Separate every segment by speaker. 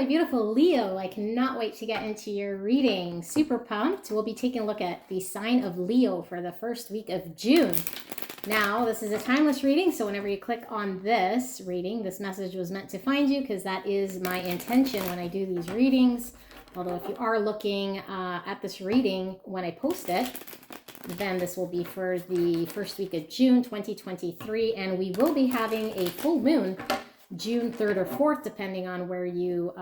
Speaker 1: my beautiful Leo. I cannot wait to get into your reading. Super pumped. We'll be taking a look at the sign of Leo for the first week of June. Now, this is a timeless reading, so whenever you click on this reading, this message was meant to find you because that is my intention when I do these readings. Although if you are looking at this reading when I post it, then this will be for the first week of June 2023, and we will be having a full moon June 3rd or 4th, depending on where you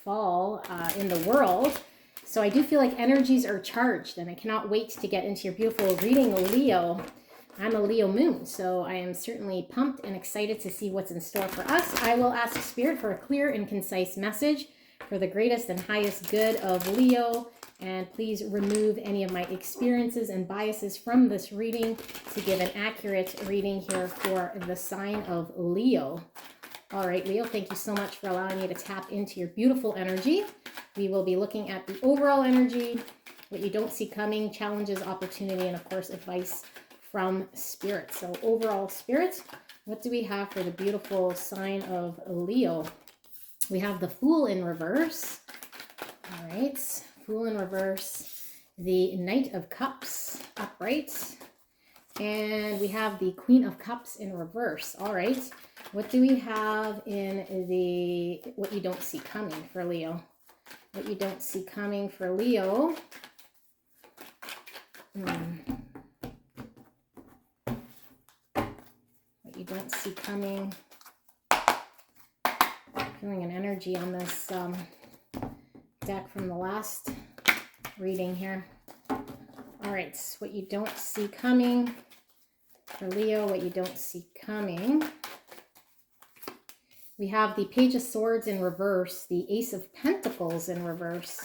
Speaker 1: fall in the world. So I do feel like energies are charged, and I cannot wait to get into your beautiful reading, Leo. I'm a Leo moon, so I am certainly pumped and excited to see what's in store for us. I will ask Spirit for a clear and concise message for the greatest and highest good of Leo. And please remove any of my experiences and biases from this reading to give an accurate reading here for the sign of Leo. All right, Leo, thank you so much for allowing me to tap into your beautiful energy. We will be looking at the overall energy, what you don't see coming, challenges, opportunity, and of course, advice from Spirit. So overall, Spirit, what do we have for the beautiful sign of Leo? We have the Fool in reverse. All right, Fool in reverse, the Knight of Cups upright, and we have the Queen of Cups in reverse. All right, what do we have in the what you don't see coming for Leo? What you don't see coming for Leo. What you don't see coming. Feeling an energy on this deck from the last reading here. All right, what you don't see coming for Leo, what you don't see coming. We have the Page of Swords in reverse, the Ace of Pentacles in reverse,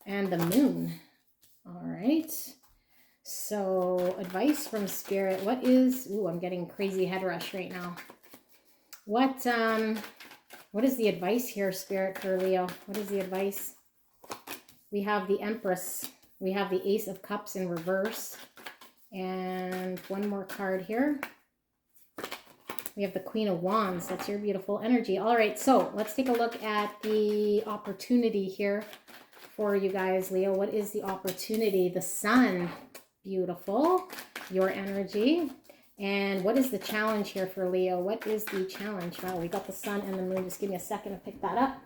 Speaker 1: and the Moon. All right, so advice from Spirit. What is, I'm getting crazy head rush right now. What is the advice here, Spirit, for Leo? What is the advice? We have the Empress. We have the Ace of Cups in reverse. And one more card here. We have the Queen of Wands. That's your beautiful energy. All right, so let's take a look at the opportunity here for you guys, Leo. What is the opportunity? The Sun. Beautiful. Your energy. And what is the challenge here for Leo? What is the challenge? Wow, we got the Sun and the Moon. Just give me a second to pick that up.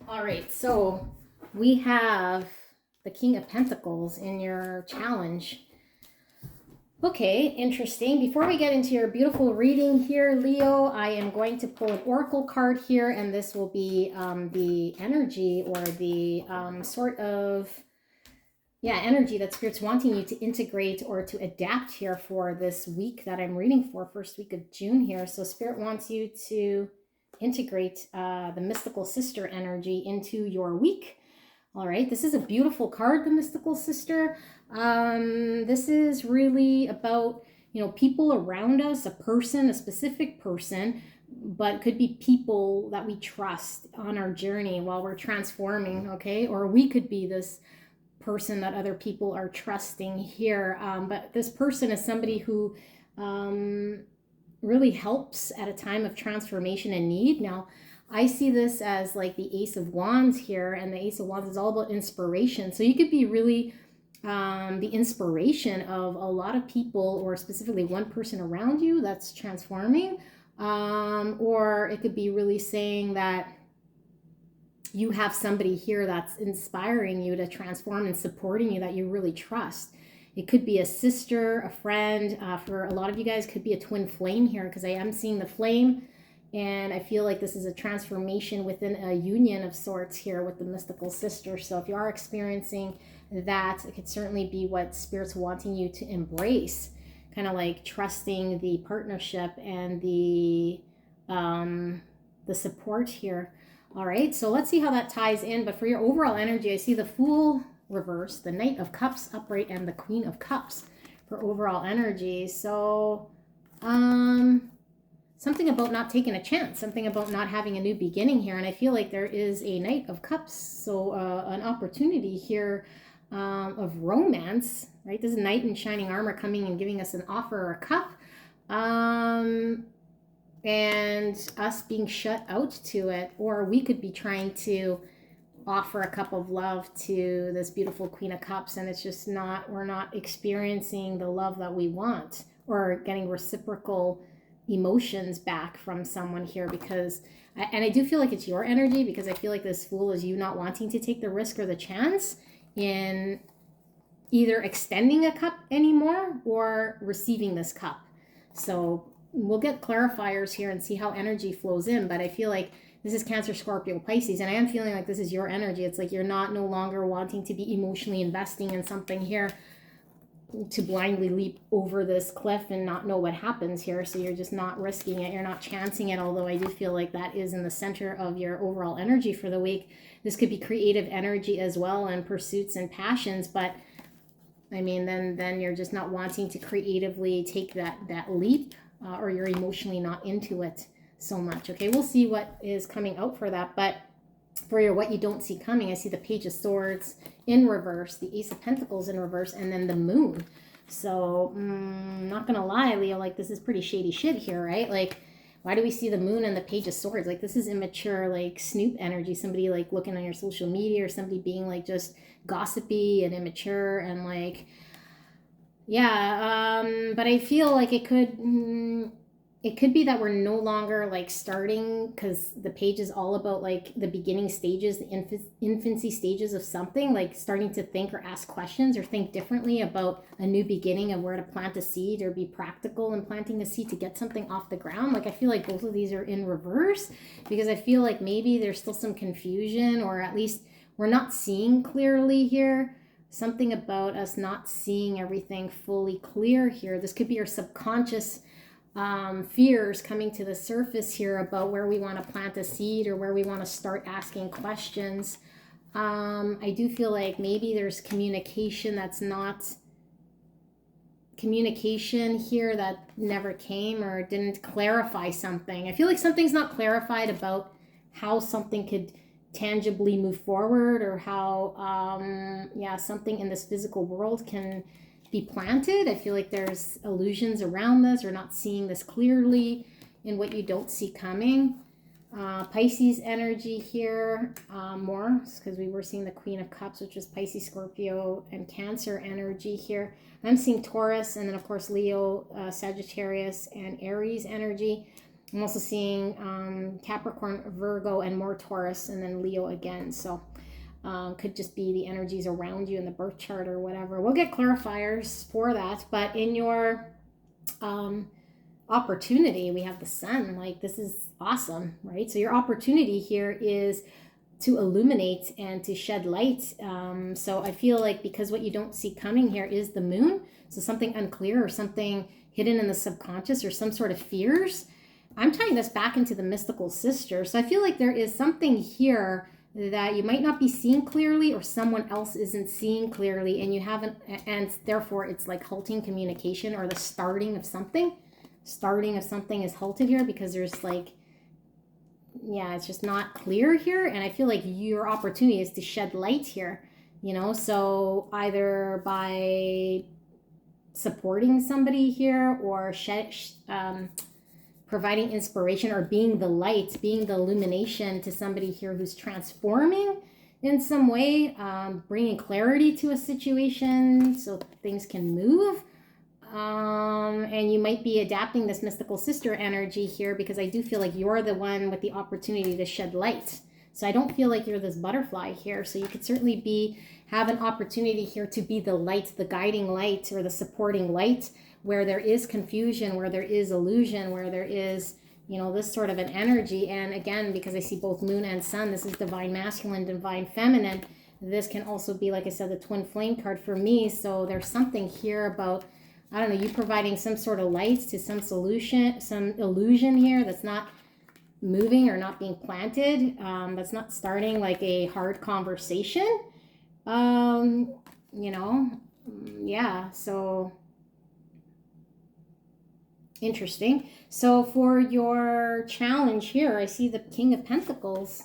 Speaker 1: All right, so we have the King of Pentacles in your challenge. Okay, interesting. Before we get into your beautiful reading here, Leo, I am going to pull an oracle card here, and this will be the energy or the sort of energy that Spirit's wanting you to integrate or to adapt here for this week that I'm reading for, first week of June here. So Spirit wants you to integrate the mystical sister energy into your week. All right, this is a beautiful card, the mystical sister. This is really about, people around us, a person, a specific person, but it could be people that we trust on our journey while we're transforming, okay? Or we could be this person that other people are trusting here, but this person is somebody who really helps at a time of transformation and need. Now I see this as like the Ace of Wands here, and the Ace of Wands is all about inspiration. So you could be really the inspiration of a lot of people, or specifically one person around you that's transforming, or it could be really saying that you have somebody here that's inspiring you to transform and supporting you that you really trust. It could be a sister, a friend. For a lot of you guys, could be a twin flame here, because I am seeing the flame, and I feel like this is a transformation within a union of sorts here with the mystical sister. So if you are experiencing that, it could certainly be what Spirit's wanting you to embrace, kind of like trusting the partnership and the support here. All right, so let's see how that ties in. But for your overall energy, I see the Fool reverse, the Knight of Cups upright, and the Queen of Cups for overall energy. So something about not taking a chance, something about not having a new beginning here. And I feel like there is a Knight of Cups, so an opportunity here of romance, right? This is a knight in shining armor coming and giving us an offer or a cup. and us being shut out to it, or we could be trying to offer a cup of love to this beautiful Queen of Cups, and it's just not, we're not experiencing the love that we want or getting reciprocal emotions back from someone here. Because and I do feel like it's your energy, because I feel like this Fool is you not wanting to take the risk or the chance in either extending a cup anymore or receiving this cup. So we'll get clarifiers here and see how energy flows in, but I feel like this is Cancer, Scorpio, Pisces, and I am feeling like this is your energy. It's like you're not no longer wanting to be emotionally investing in something here to blindly leap over this cliff and not know what happens here. So you're just not risking it. You're not chancing it, although I do feel like that is in the center of your overall energy for the week. This could be creative energy as well, and pursuits and passions, but I mean, then you're just not wanting to creatively take that leap, or you're emotionally not into it so much. Okay, we'll see what is coming out for that. But for your what you don't see coming, I see the Page of Swords in reverse, the Ace of Pentacles in reverse, and then the Moon. So, not gonna lie, Leo, like this is pretty shady shit here, right? Like, why do we see the Moon and the Page of Swords? Like, this is immature, like snoop energy. Somebody like looking on your social media, or somebody being like just gossipy and immature and like, yeah. But I feel like it could be that we're no longer like starting, because the page is all about like the beginning stages, the infancy stages of something, like starting to think or ask questions or think differently about a new beginning of where to plant a seed, or be practical in planting a seed to get something off the ground. Like I feel like both of these are in reverse, because I feel like maybe there's still some confusion, or at least we're not seeing clearly here. Something about us not seeing everything fully clear here. This could be our subconscious fears coming to the surface here about where we want to plant a seed, or where we want to start asking questions. I do feel like maybe there's communication that's not communication here, that never came or didn't clarify something. I feel like something's not clarified about how something could tangibly move forward, or how something in this physical world can be planted. I feel like there's illusions around this, or not seeing this clearly in what you don't see coming. Pisces energy here, more because we were seeing the Queen of Cups, which is Pisces, Scorpio, and Cancer energy here. I'm seeing Taurus, and then of course Leo, Sagittarius, and Aries energy. I'm also seeing Capricorn, Virgo, and more Taurus, and then Leo again. So could just be the energies around you in the birth chart or whatever. We'll get clarifiers for that. But in your opportunity, we have the Sun. Like, this is awesome, right? So your opportunity here is to illuminate and to shed light. So I feel like, because what you don't see coming here is the Moon, so something unclear or something hidden in the subconscious, or some sort of fears. I'm tying this back into the mystical sister. So I feel like there is something here that you might not be seeing clearly, or someone else isn't seeing clearly, and you haven't, and therefore it's like halting communication, or the starting of something. Starting of something is halted here, because there's like, yeah, it's just not clear here. And I feel like your opportunity is to shed light here, you know, so either by supporting somebody here, or providing inspiration, or being the light, being the illumination to somebody here who's transforming in some way, bringing clarity to a situation so things can move. And you might be adapting this mystical sister energy here, because I do feel like you're the one with the opportunity to shed light. So I don't feel like you're this butterfly here. So you could certainly have an opportunity here to be the light, the guiding light, or the supporting light, where there is confusion, where there is illusion, where there is, you know, this sort of an energy. And again, because I see both Moon and Sun, this is divine masculine, divine feminine. This can also be, like I said, the twin flame card for me. So there's something here about, I don't know, you providing some sort of light to some solution, some illusion here that's not moving or not being planted, that's not starting like a hard conversation. You know, yeah, so interesting. So for your challenge here, I see the King of Pentacles.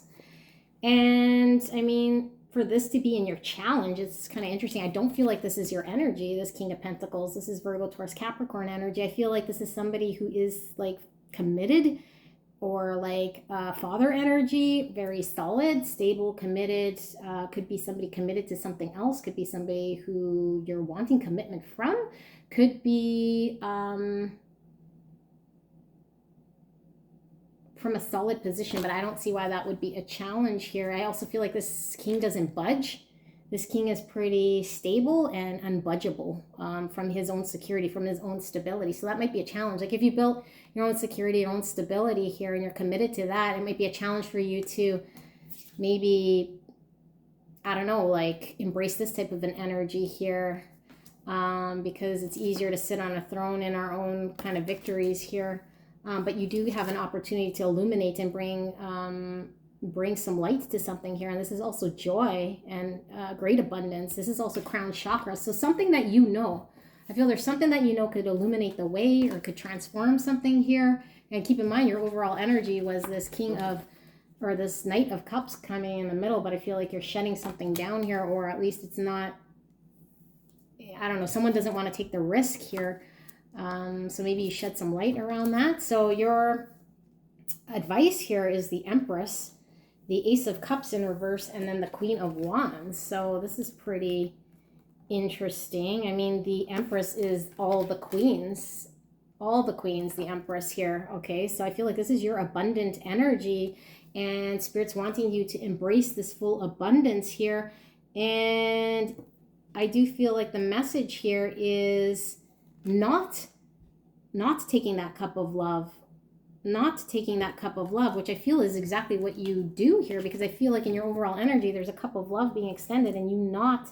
Speaker 1: And I mean, for this to be in your challenge, it's kind of interesting. I don't feel like this is your energy, this King of Pentacles. This is Virgo, Taurus, Capricorn energy. I feel like this is somebody who is like committed, or like father energy, very solid, stable, committed. Could be somebody committed to something else, could be somebody who you're wanting commitment from, could be from a solid position, but I don't see why that would be a challenge here. I also feel like this king doesn't budge. This king is pretty stable and unbudgeable from his own security, from his own stability. So that might be a challenge. Like if you built your own security, your own stability here, and you're committed to that, it might be a challenge for you to maybe, I don't know, like embrace this type of an energy here, because it's easier to sit on a throne in our own kind of victories here. But you do have an opportunity to illuminate and bring some light to something here. And this is also joy and great abundance. This is also crown chakra. So something that you know. I feel there's something that you know could illuminate the way or could transform something here. And keep in mind your overall energy was this king of, or this knight of cups coming in the middle. But I feel like you're shutting something down here, or at least it's not, I don't know, someone doesn't want to take the risk here. So maybe you shed some light around that. So your advice here is the Empress, the Ace of Cups in reverse, and then the Queen of Wands. So this is pretty interesting. I mean, the Empress is all the queens, the Empress here. Okay, so I feel like this is your abundant energy, and Spirit's wanting you to embrace this full abundance here. And I do feel like the message here is not taking that cup of love, which I feel is exactly what you do here, because I feel like in your overall energy there's a cup of love being extended, and you not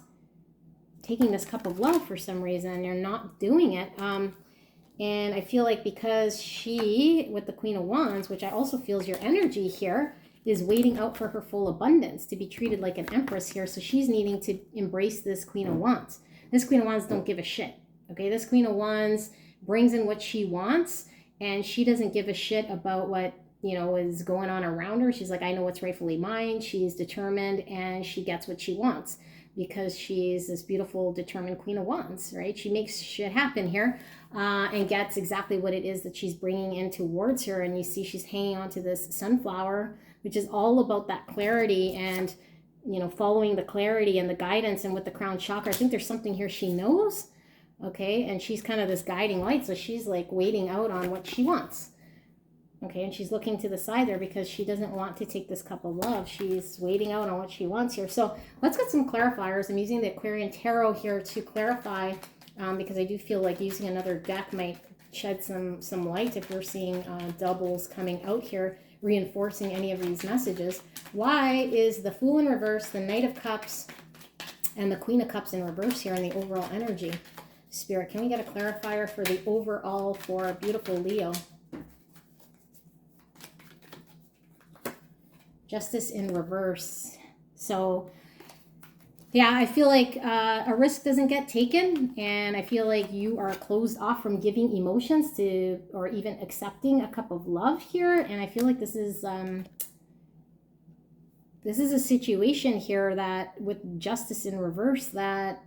Speaker 1: taking this cup of love for some reason. You're not doing it. And I feel like because she, with the Queen of Wands, which I also feel is your energy here, is waiting out for her full abundance to be treated like an empress here. So she's needing to embrace this Queen of Wands. This Queen of Wands don't give a shit. Okay, this Queen of Wands brings in what she wants, and she doesn't give a shit about what, you know, is going on around her. She's like, I know what's rightfully mine. She's determined, and she gets what she wants because she's this beautiful, determined Queen of Wands, right? She makes shit happen here and gets exactly what it is that she's bringing in towards her. And you see she's hanging on to this sunflower, which is all about that clarity and, you know, following the clarity and the guidance. And with the crown chakra, I think there's something here she knows. Okay, and she's kind of this guiding light, so she's like waiting out on what she wants. Okay, and she's looking to the side there because she doesn't want to take this cup of love. She's waiting out on what she wants here. So let's get some clarifiers. I'm using the Aquarian Tarot here to clarify, because I do feel like using another deck might shed some light if we're seeing doubles coming out here, reinforcing any of these messages. Why is the Fool in reverse, the Knight of Cups, and the Queen of Cups in reverse here in the overall energy? Spirit, can we get a clarifier for the overall for beautiful Leo? Justice in reverse. So, yeah, I feel like a risk doesn't get taken, and I feel like you are closed off from giving emotions to, or even accepting a cup of love here. And I feel like this is a situation here that with Justice in reverse that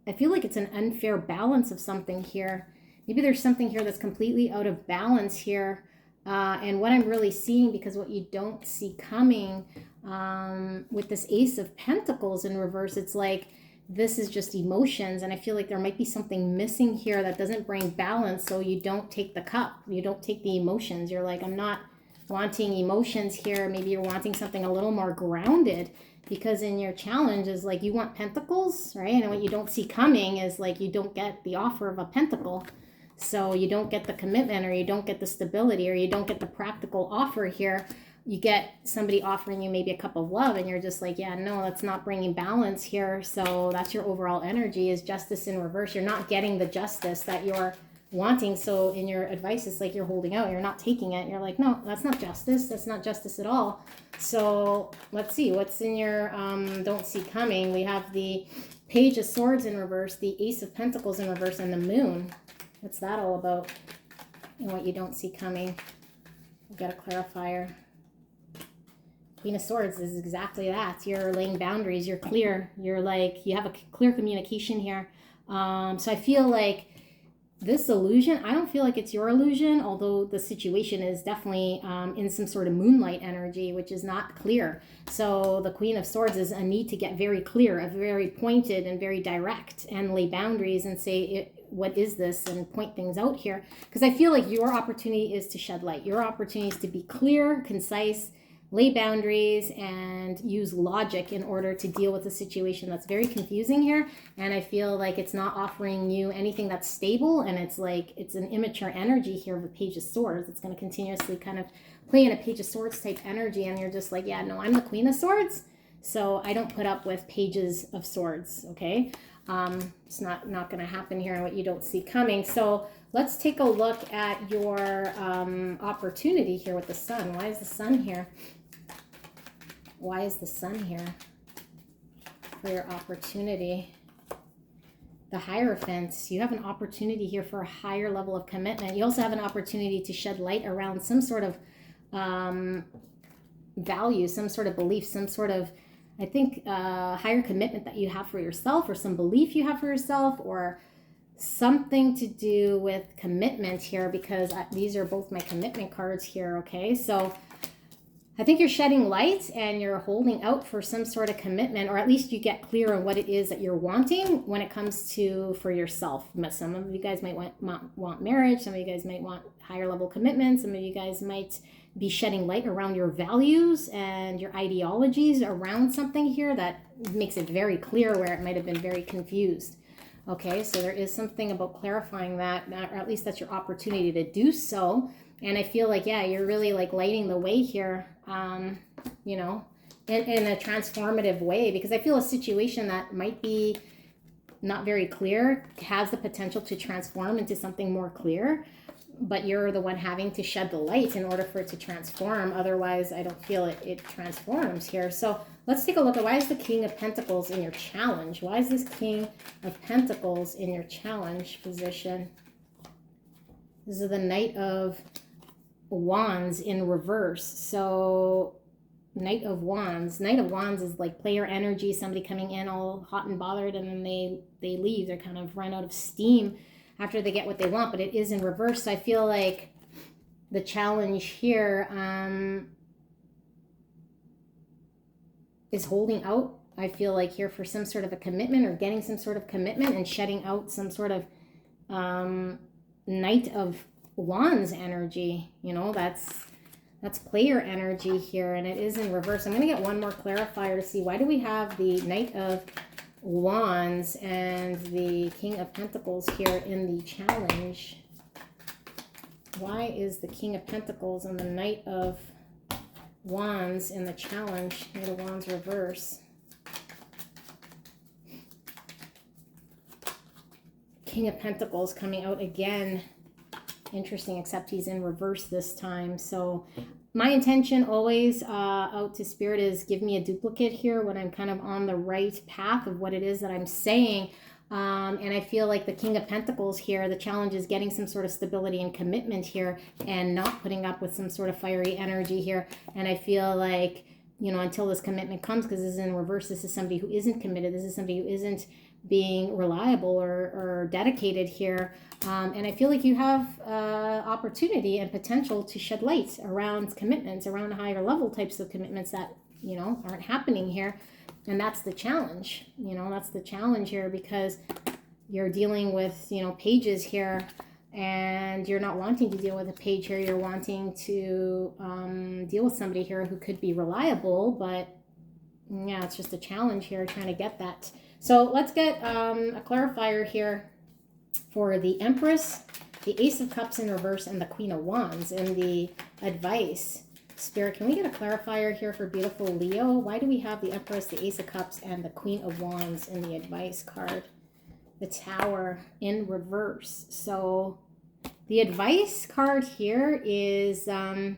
Speaker 1: I feel like it's an unfair balance of something here. Maybe there's something here that's completely out of balance here. And what I'm really seeing, because what you don't see coming with this Ace of Pentacles in reverse, it's like this is just emotions. And I feel like there might be something missing here that doesn't bring balance. So you don't take the cup. You don't take the emotions. You're like, I'm not wanting emotions here. Maybe you're wanting something a little more grounded. Because in your challenge is like you want pentacles, right? And what you don't see coming is like you don't get the offer of a pentacle. So you don't get the commitment, or you don't get the stability, or you don't get the practical offer here. You get somebody offering you maybe a cup of love, and you're just like, yeah, no, that's not bringing balance here. So that's your overall energy is Justice in reverse. You're not getting the justice that you're wanting. So in your advice, it's like you're holding out, you're not taking it. You're like, no, that's not justice. That's not justice at all. So let's see what's in your don't see coming. We have the Page of Swords in reverse, the Ace of Pentacles in reverse, and the Moon. What's that all about? And what you don't see coming. We've got a clarifier. Queen of Swords is exactly that. You're laying boundaries. You're clear. You're like, you have a clear communication here. So I feel like this illusion, I don't feel like it's your illusion, although the situation is definitely in some sort of moonlight energy, which is not clear. So the Queen of Swords is a need to get very clear, very pointed and very direct, and lay boundaries and say, what is this, and point things out here. Because I feel like your opportunity is to shed light. Your opportunity is to be clear, concise, lay boundaries, and use logic in order to deal with a situation that's very confusing here. And I feel like it's not offering you anything that's stable, and it's like it's an immature energy here with Page of Swords. It's going to continuously kind of play in a Page of Swords type energy, and you're just like, yeah, no, I'm the Queen of Swords, so I don't put up with Pages of Swords. Okay, it's not going to happen here, and what you don't see coming. So let's take a look at your opportunity here with the Sun. Why is the Sun here? Why is the Sun here for your opportunity? The Hierophant. You have an opportunity here for a higher level of commitment. You also have an opportunity to shed light around some sort of value, some sort of belief, some sort of, I think, higher commitment that you have for yourself, or some belief you have for yourself, or something to do with commitment here, because these are both my commitment cards here. Okay, so I think you're shedding light and you're holding out for some sort of commitment, or at least you get clear on what it is that you're wanting when it comes to for yourself. Some of you guys might want marriage. Some of you guys might want higher level commitment. Some of you guys might be shedding light around your values and your ideologies around something here that makes it very clear where it might have been very confused. Okay, so there is something about clarifying that, or at least that's your opportunity to do so. And I feel like, yeah, you're really like lighting the way here, you know, in a transformative way, because I feel a situation that might be not very clear has the potential to transform into something more clear, but you're the one having to shed the light in order for it to transform. Otherwise, I don't feel it transforms here. So let's take a look at, why is the King of Pentacles in your challenge? Why is this King of Pentacles in your challenge position? This is the Knight of Wands in reverse. So Knight of Wands is like player energy, somebody coming in all hot and bothered, and then they leave. They're kind of run out of steam after they get what they want, but it is in reverse. So I feel like the challenge here is holding out. I feel like here for some sort of a commitment, or getting some sort of commitment, and shedding out some sort of Knight of Wands energy. You know, that's player energy here, and it is in reverse. I'm going to get one more clarifier to see, why do we have the Knight of Wands and the King of Pentacles here in the challenge? Why is the King of Pentacles and the Knight of Wands in the challenge? Knight of Wands reverse. King of Pentacles coming out again. Interesting, except he's in reverse this time. So my intention always out to Spirit is give me a duplicate here when I'm kind of on the right path of what it is that I'm saying. And I feel like the King of Pentacles here, the challenge is getting some sort of stability and commitment here, and not putting up with some sort of fiery energy here. And I feel like, you know, until this commitment comes, because this is in reverse, this is somebody who isn't committed. This is somebody who isn't being reliable or dedicated here. And I feel like you have opportunity and potential to shed light around commitments, around higher level types of commitments that, you know, aren't happening here. And that's the challenge. You know, that's the challenge here, because you're dealing with, you know, pages here, and you're not wanting to deal with a page here. You're wanting to deal with somebody here who could be reliable, but yeah, it's just a challenge here trying to get that. So let's get a clarifier here for the Empress, the Ace of Cups in reverse, and the Queen of Wands in the advice. Spirit, can we get a clarifier here for beautiful Leo? Why do we have the Empress, the Ace of Cups, and the Queen of Wands in the advice card? The Tower in reverse. So the advice card here is... the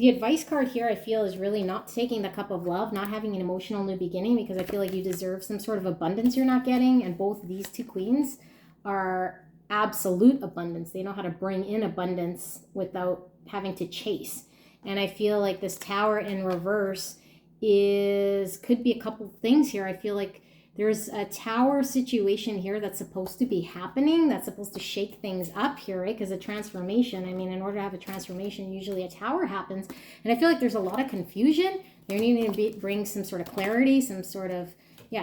Speaker 1: advice card here, I feel, is really not taking the cup of love, not having an emotional new beginning, because I feel like you deserve some sort of abundance you're not getting. And both these two queens are absolute abundance. They know how to bring in abundance without having to chase. And I feel like this Tower in reverse could be a couple things here. I feel like There's a tower situation here that's supposed to be happening, that's supposed to shake things up here, right? Because a transformation, I mean, in order to have a transformation, usually a tower happens. And I feel like there's a lot of confusion. You're needing to bring some sort of clarity, some sort of,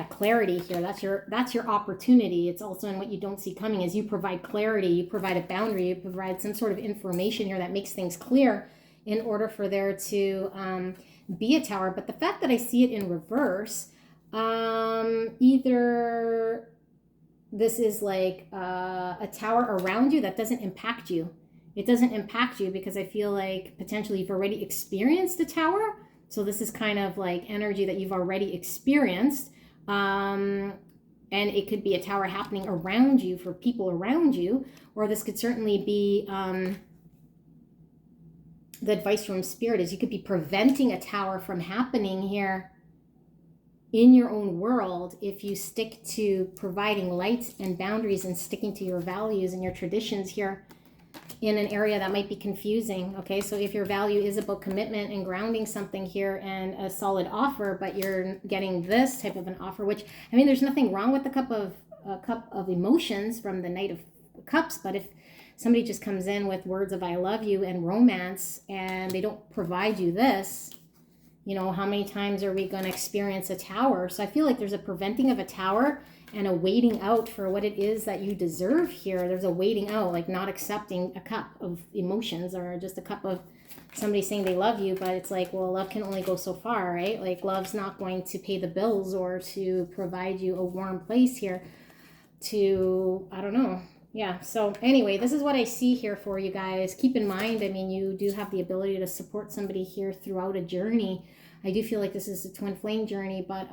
Speaker 1: clarity here. That's your opportunity. It's also in what you don't see coming is you provide clarity, you provide a boundary, you provide some sort of information here that makes things clear in order for there to be a tower. But the fact that I see it in reverse, either this is like a tower around you that doesn't impact you. It doesn't impact you because I feel like potentially you've already experienced a tower. So this is kind of like energy that you've already experienced. And it could be a tower happening around you for people around you, or this could certainly be the advice from Spirit is you could be preventing a tower from happening here in your own world if you stick to providing light and boundaries and sticking to your values and your traditions here in an area that might be confusing. Okay, so if your value is about commitment and grounding something here and a solid offer, but you're getting this type of an offer, which, I mean, there's nothing wrong with the cup of emotions from the Knight of Cups, but if somebody just comes in with words of I love you and romance and they don't provide you this, you know, how many times are we going to experience a tower? So I feel like there's a preventing of a tower and a waiting out for what it is that you deserve here. There's a waiting out, like not accepting a cup of emotions or just a cup of somebody saying they love you, but it's like, well, love can only go so far, right? Like love's not going to pay the bills or to provide you a warm place here to, I don't know. Yeah, so anyway, this is what I see here for you guys. Keep in mind, I mean, you do have the ability to support somebody here throughout a journey. I do feel like this is a twin flame journey, but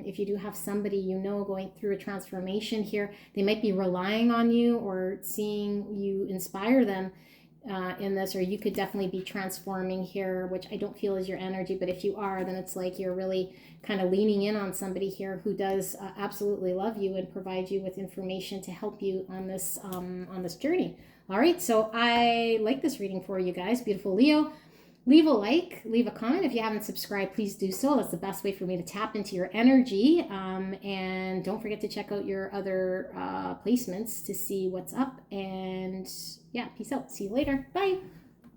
Speaker 1: if you do have somebody you know going through a transformation here, they might be relying on you or seeing you inspire them in this, or you could definitely be transforming here, which I don't feel is your energy, but if you are, then it's like you're really kind of leaning in on somebody here who does absolutely love you and provide you with information to help you on this journey. All right, so I like this reading for you guys. Beautiful Leo. Leave a like, leave a comment. If you haven't subscribed, please do so. That's the best way for me to tap into your energy. And don't forget to check out your other placements to see what's up. And yeah, peace out. See you later. Bye.